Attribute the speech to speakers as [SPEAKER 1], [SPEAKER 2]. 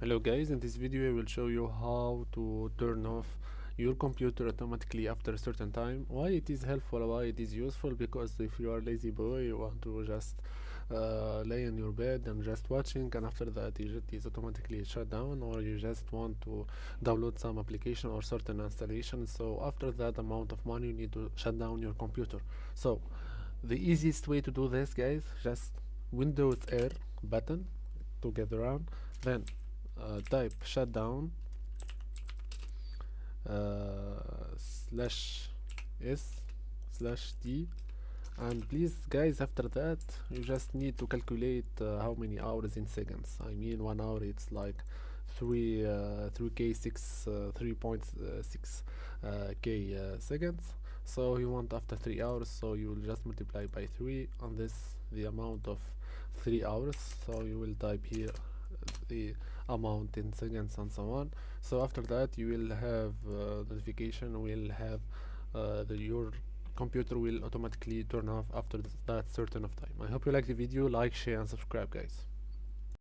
[SPEAKER 1] Hello guys, in this video I will show you how to turn off your computer automatically after a certain time. Why it is helpful, why it is useful, because if you are lazy boy, you want to just lay in your bed and just watching, and after that it is automatically shut down, or you just want to download some application or certain installation, so after that amount of money you need to shut down your computer. So the easiest way to do this, guys, just Windows R button to get around, then type shutdown slash s slash d, and please guys, after that you just need to calculate how many hours in seconds. I mean 1 hour it's like 3.6 k seconds. So you want after 3 hours, so you will just multiply by 3 on this, the amount of 3 hours. So you will type here the amount in seconds and so on. So after that you will have notification, will have your computer will automatically turn off after that certain of time. I hope you like the video. Like, share and subscribe, guys.